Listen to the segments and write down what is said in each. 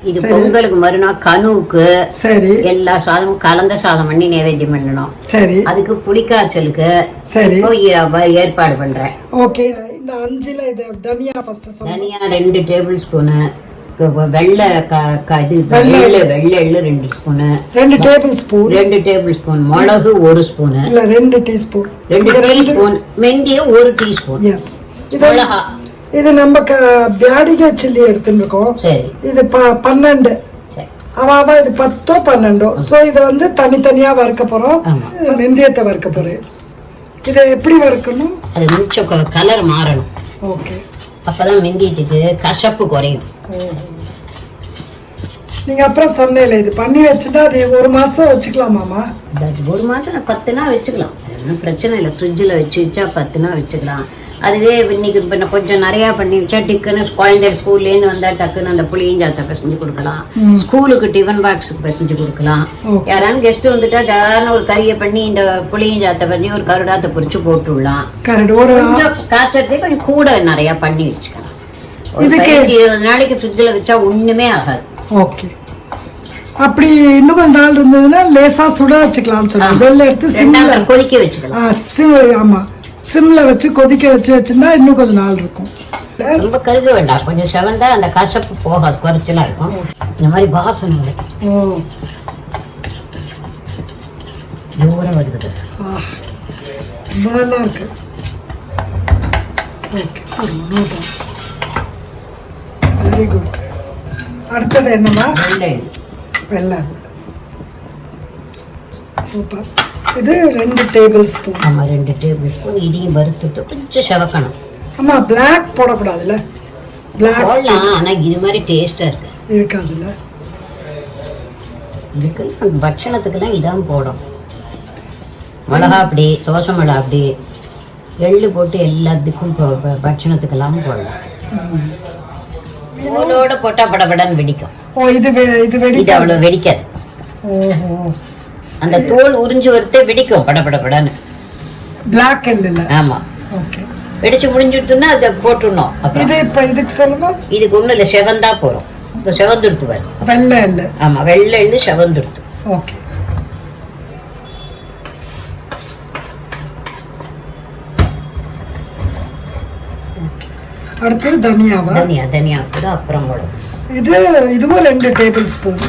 இது பொங்கலுக்கு மறுநாள் கனுவுக்கு சரி எல்லா சாதமும் கலந்த சாதம் பண்ணி நைவேத்தியம் பண்ணணும். சரி, அதுக்கு புளிக்காய்ச்சலுக்கு சரி ஏற்பாடு பண்றேன். ஓகே, இந்த 5ல இது தனியா ஃபர்ஸ்ட் தனியா 2 டேபிள் ஸ்பூன், வெள்ளை வெள்ளை எள்ளு 2 spoon, 2 table spoon, 2 table spoon மிளகு 1 ஸ்பூன், இல்ல 2 டீஸ்பூன், 2 டீஸ்பூன் வெந்தயம் 1 டீஸ்பூன். எஸ், மிளகா இது நம்ம பியாடிகா சில்லி எடுத்துருக்கோம். சரி, இது 12, அவாவா இது 10 12. சோ இத வந்து தனித்தனியா வறுக்க போறோம். வெந்தயத்தை வறுக்க போறேன். இத எப்படி வறுக்கணும்? அது கொஞ்சம் கலர் மாறணும். ஓகே, அப்பதான் வெந்தயத்துக்கு கசப்பு குறையும். நீங்க அப்புறம் சொன்னேல இது பண்ணி வச்சுட்டா அது 1 மாசம் வச்சுக்கலாமாமா? 1 மாசம் 10 நாள் வச்சுக்கலாம், பிரச்சனை இல்லை. ஃப்ரிட்ஜில் வச்சு வச்சா 10 நாள் வச்சுக்கலாம். அதுவே இன்னைக்கு இப்போ கொஞ்சம் நிறையா பண்ணி வச்சா டிக்குன்னு குழந்தை ஸ்கூல்லேருந்து வந்தால் டக்குன்னு அந்த புளியஞ்சாத்தை பிசைஞ்சு கொடுக்கலாம். ஸ்கூலுக்கு டிஃபன் பாக்ஸுக்கு பிசைஞ்சு கொடுக்கலாம். யாராலும் கெஸ்ட்டு வந்துட்டா யாராலும் ஒரு கறியை பண்ணி இந்த புளியஞ்சாத்தை பண்ணி ஒரு கருடாத்தை பொரிச்சு போட்டு விடலாம். கொஞ்சம் காய்ச்சறதுக்கு கொஞ்சம் கூட நிறையா பண்ணி வச்சுக்கலாம். 20 நாளைக்கு ஃப்ரிட்ஜில் வச்சா ஒன்றுமே ஆகாது. ஓகே, அப்படி இன்னும் கொஞ்சம் நாள் இருந்ததுன்னா லேசா சுட வச்சுக்கலாம். சொல்லுங்க, வெள்ளை எடுத்து சிம்ல கொதிக்க வச்சுக்கலாம். ஆமா, சிம்ல வச்சு கொதிக்க வச்சுருந்தா இன்னும் கொஞ்சம் நாள் இருக்கும். ரொம்ப கருக வேண்டாம், கொஞ்சம் செவந்தா அந்த கசப்பு போகாது, குறைச்சலா இருக்கும். இந்த மாதிரி வாசனை தூரம் வருது, நல்லா இருக்கு. Very good. அடுத்தது என்னமா? வெள்ளை. சூப்பர். இது 2 டேபிள் ஸ்பூன். ஆமா, 2 டேபிள் ஸ்பூன். இதையும் வறுத்துட்டு கொஞ்சம் செவக்கணும். ஆமா, பிளாக் போடக்கூடாதுல்ல? பிளாக் போடலாம், ஆனா இது மாதிரி டேஸ்டா இருக்காதுல்ல. இதுக்கு பட்சணத்துக்கெல்லாம் இதான் போடும். மிளகா அப்படி, தோசை மிளகா அப்படி, எள்ளு போட்டு எல்லாத்துக்கும் பட்சணத்துக்கெல்லாம் போடலாம். தோலோட போட்டா படபடன்னு வெடிக்கும். இது அவ்வளவு வெடிக்காது. அந்த தோல் உறிஞ்சு வரத்தே வெடிக்கும் படபடன்னு. பிளாக் எள்ளு. ஆமா, வெடிச்சு முடிஞ்சுட்டுன்னா அதை போட்டுடணும். இது இப்ப இதுக்கு சொல்லுங்க. இதுக்கு ஒண்ணு இல்ல, செவந்தா போறோம். இப்போ செவந்துடுத்து வரும் வெள்ளை எள்ளு. ஆமா, வெள்ளை எள்ளு செவந்துடுத்து. ஓகே, அடுத்தது தனியாவா? தனியா கூட அப்புறம் போடும். இதுவும் 2 டேபிள் ஸ்பூன்.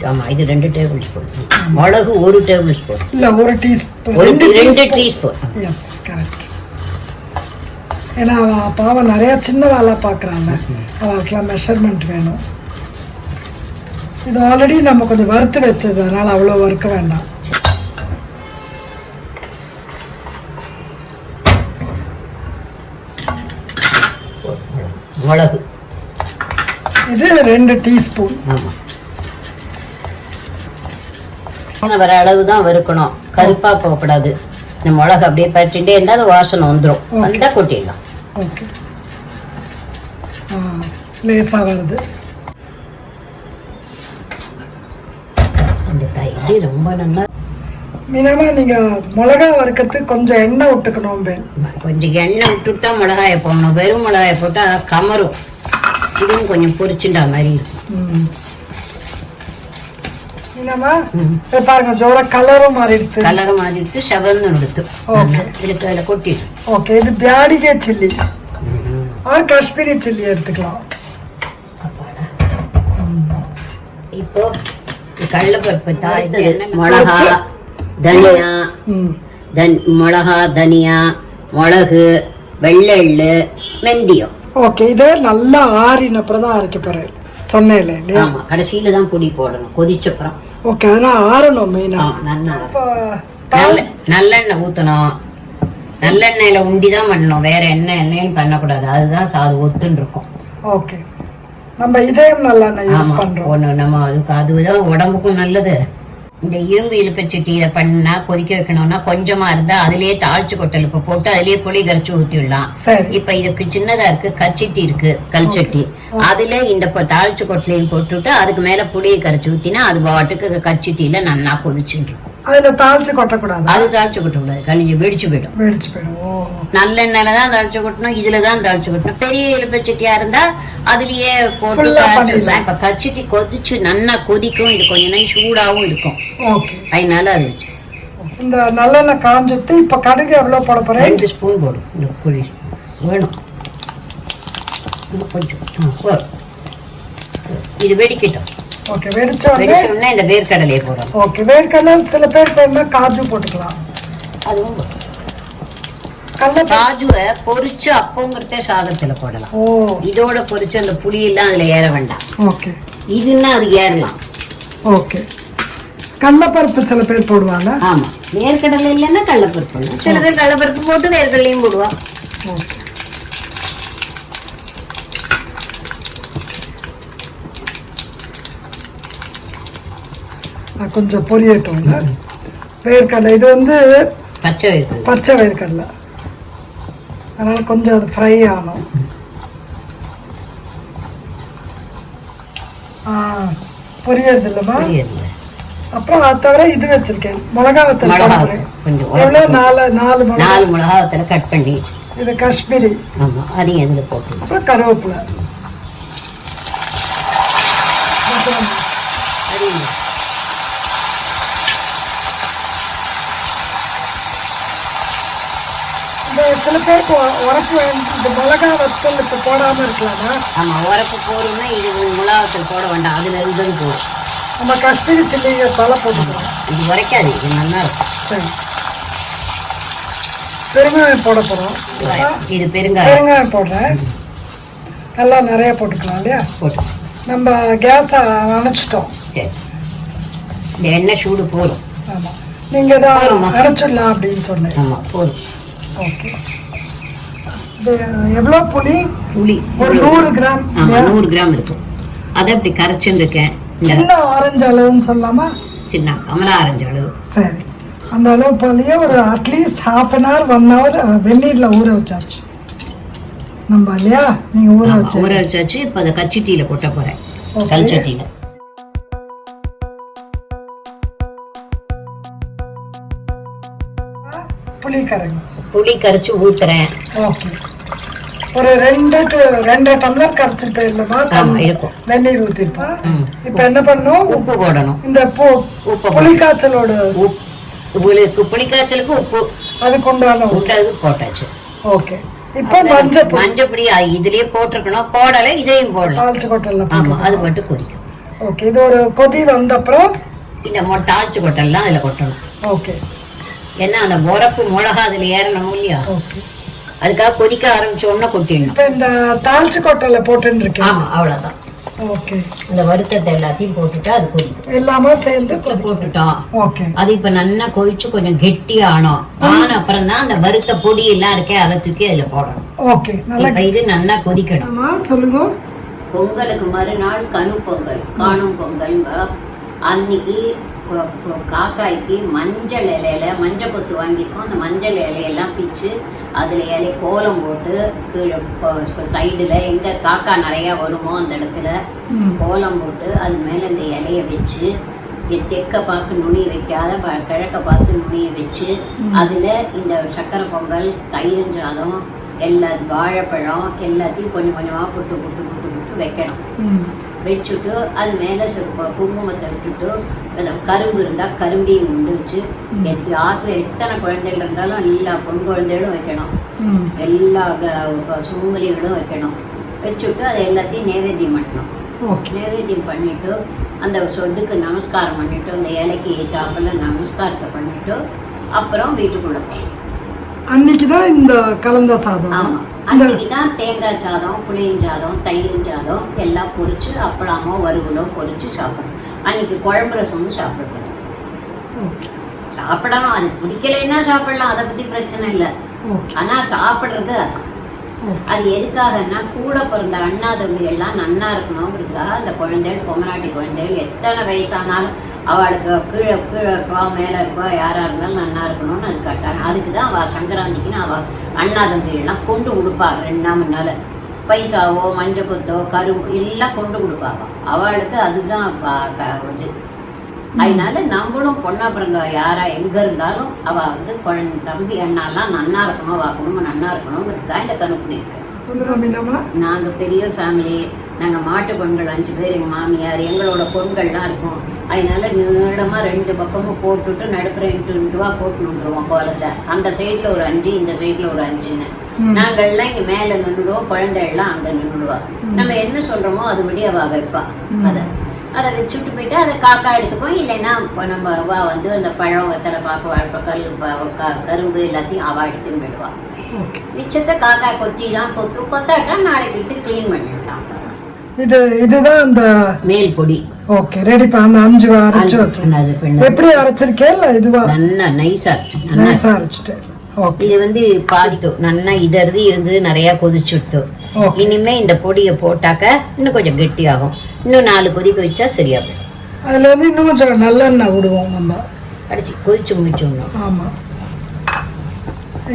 ஆமா, இது 2 டேபிள் ஸ்பூன். மிளகு 1 டேபிள் ஸ்பூன். இல்ல 1 டீஸ்பூன். 2 டீஸ்பூன். S, correct. ஏன்னா பாவம் நிறைய சின்ன வேலை பாக்குறாங்க, அவங்களுக்குலாம் மெஷர்மெண்ட் வேணும். இது ஆல்ரெடி நம்ம கொஞ்சம் வறுத்து வச்சது, அதனால அவ்வளவு வறுக்க வேண்டாம். மிளகு இது 2 டீஸ்பூன். ஆமா, வர அளவுதான் வறுக்கணும், கருப்பா போகக்கூடாது. இந்த மிளகு அப்படியே பறிச்சுட்டே இருந்தா அது வாசனை வந்துடும், வந்தா கொட்டிடலாம். ஓகே, லேசா வருது. இந்த தயிர் ரொம்ப நல்லா. மீனமா, நீங்க மிளகா வறுக்கிறதுக்கு கொஞ்சம் எண்ணெய் விட்டுக்கணும். கொஞ்சம் எண்ணெய் விட்டுட்டா மிளகாயை போடணும். வெறும் மிளகாயை போட்டா கமரும். இதுவும் கொஞ்சம் பொரிச்சுட்டா மாதிரி இருக்கும். பாருங்க, ஜோர கலரும் மாறிடுச்சு. கலரும் மாறிடுச்சு, செவந்து எடுத்து இதுல கொட்டிடு. ஓகே, இது பியாடிகே சில்லி ஆர் காஷ்மீரி சில்லி எடுத்துக்கலாம். இப்போ கடலைப்பருப்பு, மிளகா, தனியா, மிளகா, தனியா, மிளகு, வெள்ளை எள்ளு, வெந்தயம். ஓகே, இது நல்லா ஆறின அப்புறம் தான் அரைக்க போறேன் சொன்னேன் இல்லையா? ஆமா, கடைசியில தான் பொடி போடணும், கொதிச்சப்புறம். ஓகே, அதெல்லாம் ஆறணும். மெயினா நல்லெண்ணெய் ஊத்தணும். நல்லெண்ணெயில உண்டிதான் பண்ணணும், வேற எண்ணெயும் பண்ணக்கூடாது. அதுதான் சாது ஒத்துன்னு இருக்கும். ஓகே, நம்ம இதயம் நல்லெண்ணெய் யூஸ் பண்றோம். ஒண்ணு நம்ம அதுதான் உடம்புக்கும் நல்லது. இந்த இரும்பு இழுப்பச்சட்டியில பண்ணா கொதிக்க வைக்கணும்னா கொஞ்சமா இருந்தா அதுலயே தாளிச்சு கொட்டலுப்பு போட்டு அதுலயே புளி கரைச்சு ஊத்திடலாம். இப்ப இதுக்கு சின்னதா இருக்கு, கச்சட்டி இருக்கு, கல் சட்டி, அதுல இந்த தாளிச்சு கொட்டலையும் போட்டுட்டு அதுக்கு மேல புளியை கரைச்சு ஊத்தினா அது பாட்டுக்கு கச்சட்டியில நல்லா கொதிச்சுட்டு இருக்கும். அதுல தாளிச்சு கொட்டக்கூடாது. அது தாளிச்சு கொட்டக்கூடாது, கழிஞ்சு வெடிச்சு போயிடும். நல்லெண்ணெயில தான் தாளிச்சு கொட்டணும், இதுல தான் தாளிச்சு கொட்டணும். பெரிய எலுப்பச்சட்டியா இருந்தா அதுலயே போட்டு கச்சிட்டி கொதிச்சு நல்லா கொதிக்கும். இது கொஞ்ச நேரம் சூடாவும் இருக்கும், அதனால அது வச்சு. இந்த நல்லெண்ணெய் காஞ்சிட்டு இப்ப கடுகு எவ்வளவு போட போறேன்? 2 ஸ்பூன் போடும். இந்த குழி வேணும் கொஞ்சம். இது வெடிக்கட்டும். ஓகே, வெடிச்ச உடனே இந்த வேர்க்கடலையை போடணும். ஓகே, வேர்க்கடலை சில பேர் போடுனா காஜு போட்டுக்கலாம். அதுவும் காஜுவை பொரிச்சு அப்பங்கிறத சாதத்துல போடலாம். இதோட பொரிச்சு அந்த புளி எல்லாம் அதுல ஏற வேண்டாம். ஓகே, இதுன்னா அது ஏறலாம். ஓகே, கடலைப்பருப்பு சில பேர் போடுவாங்க. ஆமா, வேர்க்கடலை இல்லைன்னா கடலைப்பருப்பு. சில பேர் கடலைப்பருப்பு போட்டு வேர்க்கடலையும் போடுவா. ஓகே, கொஞ்சம் பொரியட்டும். வேர்க்கடலை இது வந்து பச்சை வேர்க்கடலை, அதனால கொஞ்சம் அது ஃப்ரை ஆகணும். பொரியறது இல்லைம்மா. அப்புறம் அதை தவிர இது வச்சிருக்கேன், மிளகா வத்தல். எவ்வளோ? 4 மிளகா வத்தலை கட் பண்ணி. இது காஷ்மீரி. ஆமா, அதையும் எதுல போட்டு. அப்புறம் கருவேப்பிலை. சில பேருக்கு உரப்பு இந்த மிளகா வத்தல் இப்போ போடாமல் இருக்கலாமா? ஆமாம், உரப்பு போடணும்னா இது மிளகா வத்தல் போட வேண்டாம், அதில் இருந்தது போடும். நம்ம காஷ்மீரி சில்லிங்க தலை போட்டுக்கலாம். இது உரைக்காது, இது நல்லா இருக்கும். சரி, பெருங்காயம் போட போகிறோம். இது பெருங்காயம் போடுறேன். நல்லா நிறைய போட்டுக்கலாம் இல்லையா? போட்டு நம்ம கேஸை அணைச்சிட்டோம். சரி, இந்த எண்ணெய் சூடு போடும். ஆமாம், நீங்கள் தான் அணைச்சிடலாம் அப்படின்னு சொன்னேன். ஆமாம், போதும். ஓகே, இது எவ்வளோ புளி? ஒரு 100 கிராம். 100 கிராம் இருக்கும். அதை இப்படி கரைச்சுருக்கேன். சின்ன ஆரஞ்சு அளவுன்னு சொல்லலாமா? சின்ன கமலா ஆரஞ்சு அளவு. சரி, அந்த அளவு போலயே ஒரு அட்லீஸ்ட் 1/2 an hour 1 hour வெந்நீரில் ஊற வச்சாச்சு நம்ம இல்லையா? நீங்கள் ஊற வச்சாச்சு. இப்போ அதை கச்சிட்டியில் கொட்ட போகிறேன், கல் சட்டியில். புளி கரைச்சி ஊத்துறேன். ஓகே, ஒரு 2 டம்ளர் கரைச்சி போயிடலாமா? இருக்கும். வெந்நீர் ஊற்றிருப்பா. இப்போ என்ன பண்ணணும்? உப்பு போடணும். இந்த உப்பு புளிக்காய்ச்சலோட புளிக்காய்ச்சலுக்கு உப்பு அதுக்கு உண்டான போட்டாச்சு. ஓகே, இப்போ மஞ்சப்பொடி இதுலயே போட்டிருக்கணும். போடலை, இதையும் போடலாம். தாளிச்சு கொட்டலாம். ஆமா, அது மட்டும் கொதிக்கும். ஓகே, இது ஒரு கொதி வந்த அப்புறம் இந்த தாளிச்சு கொட்டலாம் அதுல கொட்டணும். ஓகே, ஏன்னா அந்த உரப்பு மிளகா அதுல ஏறணும் இல்லையா? ஓகே, அதுக்காக கொதிக்க ஆரம்பிச்சோன்னா கொட்டிடணும். இப்போ இந்த தாளிச்சு கொட்டல போட்டுன்னு இருக்கேன். ஆமா, அவ்வளவுதான். ஓகே, இந்த வருத்தத்தை எல்லாத்தையும் போட்டுட்டா அது கொதிக்கும். எல்லாமே சேர்ந்து போட்டுட்டோம். ஓகே, அது இப்ப நல்லா கொதிச்சு கொஞ்சம் கெட்டியா ஆனோம். அப்புறம் தான் அந்த வறுத்த பொடி எல்லாம் இருக்கே அதை தூக்கி அதுல போடணும். ஓகே, நல்லா இது நல்லா கொதிக்கணும். சொல்லுங்க. பொங்கலுக்கு மறுநாள் காணும் பொங்கல் அன்னைக்கு காக்காய்க்கு மஞ்சள் இலையில மஞ்சள் கொத்து வாங்கியிருக்கோம். அந்த மஞ்சள் இலையெல்லாம் பிச்சு அதில் இலைய கோலம் போட்டு கீழே சைடில் எங்கே காக்கா நிறையா வருமோ அந்த இடத்துல கோலம் போட்டு அது மேலே இந்த இலையை வச்சு தெற்க பார்த்து நுனி வைக்காத கிழக்க பார்த்து நுனியை வச்சு அதில் இந்த சக்கரை பொங்கல், தயிர் சாதம், எல்லா வாழைப்பழம் எல்லாத்தையும் கொஞ்சம் கொஞ்சமாக புட்டு வைக்கணும். வச்சுட்டு அது மேலே குங்குமத்தை விட்டுட்டு கரும்பு இருந்தால் கரும்பையும் கொண்டு வச்சு ஆற்றுல எத்தனை குழந்தைகள் இருந்தாலும் எல்லா பொன் குழந்தைகளும் வைக்கணும், எல்லா சுமங்கலிகளும் வைக்கணும். வச்சுட்டு அதை எல்லாத்தையும் நைவேத்தியம் பண்ணணும். நைவேத்தியம் பண்ணிட்டு அந்த சொத்துக்கு நமஸ்காரம் பண்ணிட்டு அந்த இலைக்கு சாப்பிடல நமஸ்காரத்தை பண்ணிட்டு அப்புறம் வீட்டுக்குள்ள போகணும். அன்னைக்கு தான் இந்த கலந்த சாதம். ஆமாம், அன்னைக்கு தான் தேங்காய் சாதம், புளியின் சாதம், தயிர் சாதம் எல்லாம் பொரிச்சு அப்பளமோ வறுவலோ பொரிச்சு சாப்பிடணும். அன்னைக்கு குழம்பு ரசமும் சாப்பிடணும். சாப்பிடணும், அது பிடிக்கலைன்னா சாப்பிடலாம், அதை பற்றி பிரச்சனை இல்லை. ஆனால் சாப்பிட்றது அதான். அது எதுக்காகன்னா கூட பிறந்த அண்ணா தம்பி எல்லாம் நன்னா இருக்கணுங்கிறதுக்காக அந்த குழந்தைகள் பொம்மநாட்டி குழந்தைகள் எத்தனை வயசானாலும் அவளுக்கு கீழே இருப்பா மேலே இருப்பா யாராக இருந்தாலும் நன்னா இருக்கணும்னு அது காட்டாங்க. அதுக்கு தான் அவள் சங்கராந்திக்குன்னு அவள் அண்ணா தம்பி எல்லாம் கொண்டு கொடுப்பாள். 2 நாள் முன்னால் பைசாவோ மஞ்சள் கொத்தோ கரும்பு எல்லாம் கொண்டு கொடுப்பாங்க அவளுக்கு. அதுதான் இது அதனால நம்மளும் பொண்ணாப்புறங்க யாரா எங்க இருந்தாலும் அவ வந்து குழந்தை தம்பி அண்ணாலாம் நன்னா இருக்கணும், அவ குடும்பம் நன்னா இருக்கணும்ன்றதுக்காக இந்த கணக்கு இருக்கு. நாங்க பெரிய ஃபேமிலி, நாங்க மாட்டு பொண்கள் 5 பேர், எங்க மாமியார், எங்களோட பொண்கள்லாம் இருக்கும். அதனால நீளமா 2 பக்கமும் போட்டுட்டு நடுப்புற 2 போட்டு வந்துருவோம் கோலத்தை. அந்த சைட்ல ஒரு 5, இந்த சைட்ல ஒரு 5ன்னு. நாங்கள்லாம் இங்க மேல நின்றுடுவோம், குழந்தை எல்லாம் அங்க நின்றுடுவா. நம்ம என்ன சொல்றோமோ அதுபடி அவ வைப்பா. அதை வச்சுட்டு போயிட்டு அதை காக்கா எடுத்துக்கும். இல்லைன்னா நம்ம அவ வந்து அந்த பழம் வெத்தலை பாக்கு வாழ்ப்ப கரும்பு எல்லாத்தையும் அவ எடுத்துன்னு போயிடுவா. மிச்சத்தை காக்கா கொத்தாட்டா நாளைக்கு எடுத்து கிளீன் பண்ணிடலாம். இதுதான் அந்த மேல் பொடி. ஓகே, ரெடி பண்ண 5 அரைச்சு வச்சிருந்தது. எப்படி அரைச்சிருக்கே? இல்ல இதுவா நல்லா நைஸா அரைச்சிட்டேன். இது வந்து பாதித்தோ நல்லா இதறதி இருந்து நிறைய கொதிச்சுடுத்து. இனிமே இந்த பொடியை போட்டாக்க இன்னும் கொஞ்சம் கெட்டியாகும். இன்னும் 4 கொதிக்க வச்சா சரியா போயிடும். அதுல வந்து இன்னும் கொஞ்சம் நல்லெண்ணெய் விடுவோம் நம்ம அடிச்சு கொதிச்சு முடிச்சோம்னா. ஆமா,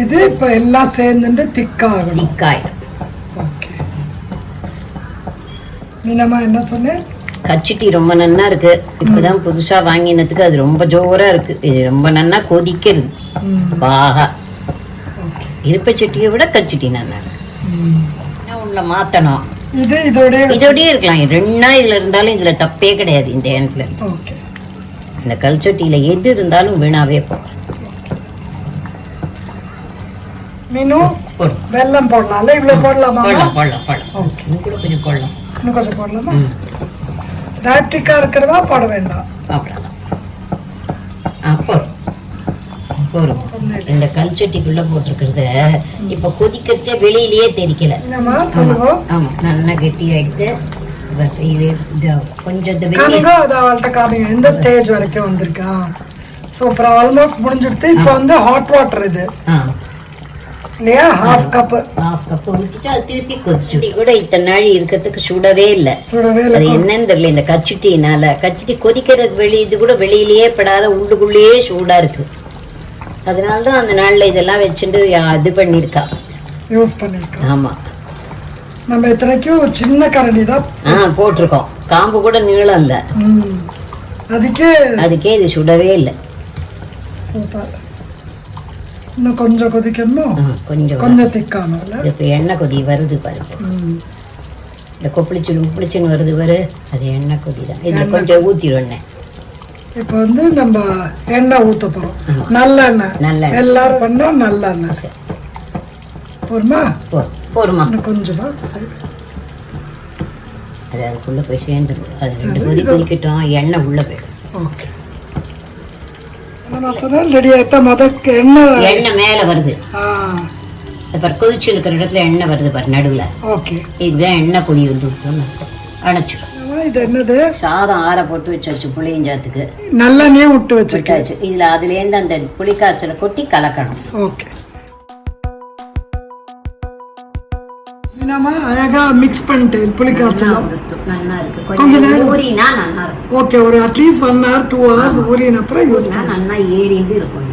இது இப்ப எல்லாம் சேர்ந்துட்டு திக்காயிடும். ஓகே, மீனம்மா என்ன சொன்னேன்? கச்சிட்டி ரொம்ப நன்னா இருக்கு. இப்பதான் புதுசா வாங்கினதுக்கு அது ரொம்ப ஜோரா இருக்கு. இது ரொம்ப நன்னா கொதிக்கிறது. பாகா இருப்பச்சட்டியை விட கச்சிட்டி நன்னா இருக்கு. உள்ள மாத்தணும். இதோடய இருக்கலாம். 2 நாள் இதுல இருந்தாலும் இதுல தப்பே கிடையாது. இந்த எண்ணத்துல இந்த கல்ச்சட்டியில எது இருந்தாலும் வீணாவே போகும். வெல்லம் போடலாம். இவ்வளவு போடலாமா? போடலாம். இன்னும் கொஞ்சம் போடலாம். இன்னும் கொஞ்சம் போடலாமா? டாக்டிக்கா இருக்கிறதா போட வேண்டாம். அப்போ இந்த கல்ச்சட்டிக்குள்ள போட்டிருக்கிறது இப்ப கொதிக்கிறதே வெளியிலேயே தெரிக்கல. ஆமா, நல்லா கெட்டியா எடுத்து கொஞ்சம் எந்த ஸ்டேஜ் வரைக்கும் வந்திருக்கா? சூப்பரா ஆல்மோஸ்ட் முடிஞ்சிடுது. இப்ப வந்து ஹாட் வாட்டர் இது இல்லையா? ஹாஃப் கப் ஊத்திட்டு அது திருப்பி கொதிச்சு கூட இத்தனை நாள் இருக்கிறதுக்கு சுடவே இல்லை. அது என்னன்னு தெரியல. இந்த கச்சிட்டினால கச்சிட்டி கொதிக்கிறதுக்கு இது கூட வெளியிலேயே படாத உள்ளுக்குள்ளேயே சூடா இருக்கு. அதனாலதான் அந்த நாள்ல இதெல்லாம் வச்சுட்டு இது பண்ணிருக்கா, யூஸ் பண்ணிருக்கா. ஆமா, நம்ம இத்தனைக்கும் சின்ன கரண்டி தான் போட்டிருக்கோம். காம்பு கூட நீளம் இல்ல. அதுக்கே இது சுடவே இல்லை. சூப்பர். இன்னும் கொஞ்சம் கொதிக்கணும். கொஞ்சம் திக்கானும். இப்ப எண்ணெய் கொதி வருது பாருங்க. இந்த கொப்பளிச்சுன்னு வருது பாரு, அது எண்ணெய் கொதி தான். இதுல கொஞ்சம் ஊத்திடுவேன். இப்ப வந்து நம்ம எண்ணெய் ஊத்த போறோம். நல்லெண்ணெய் எல்லாரும் பண்ணோம். நல்லெண்ணெய் போருமா? கொஞ்சமா சரி. அது அதுக்குள்ள போய் சேர்ந்துடும். அது 2 கொதி கொதிக்கட்டும், எண்ணெய் உள்ள போயிடும். ஓகே, ரெடி ஆயிட்டா. எண்ணெய் மேல வருது. கொதிச்சு இருக்கிற இடத்துல எண்ணெய் வருது பாரு நடுவுல. ஓகே, இதுதான் எண்ணெய் பொடி வந்து அணைச்சிடும். இது என்னது? சாதம் ஆற போட்டு வச்சாச்சு புளியஞ்சாத்துக்கு. நல்லெண்ணெயே விட்டு வச்சிருக்காச்சு. இதுல அதுல இருந்து அந்த புளிக்காய்ச்சலை கொட்டி கலக்கணும். ஓகே, அழகா மிக்ஸ் பண்ணிட்டு புளிக்காய்ச்சல் நல்லா இருக்கு. கொஞ்சம் நேரம் ஊறினா நல்லா இருக்கும். ஓகே, ஒரு அட்லீஸ்ட் 1 hour 2 hours ஊறின அப்புறம் யூஸ் பண்ணா நல்லா ஏறிண்டு இருக்கும்.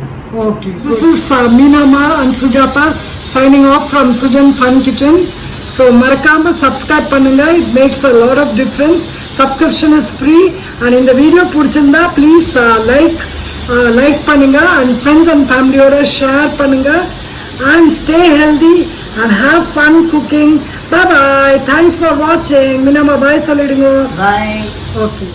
Okay, this is Meenama and Sujata signing off from Sujan Fun Kitchen. So மறக்காம subscribe பண்ணுங்க. It makes a lot of difference. Subscription is free. And இந்த வீடியோ பிடிச்சிருந்தா please like பண்ணுங்க and friends and family ஓட share பண்ணுங்க and stay healthy and have fun cooking. Bye bye. Thanks for watching. Meenama bye சொல்லிடுங்க. Bye. Okay.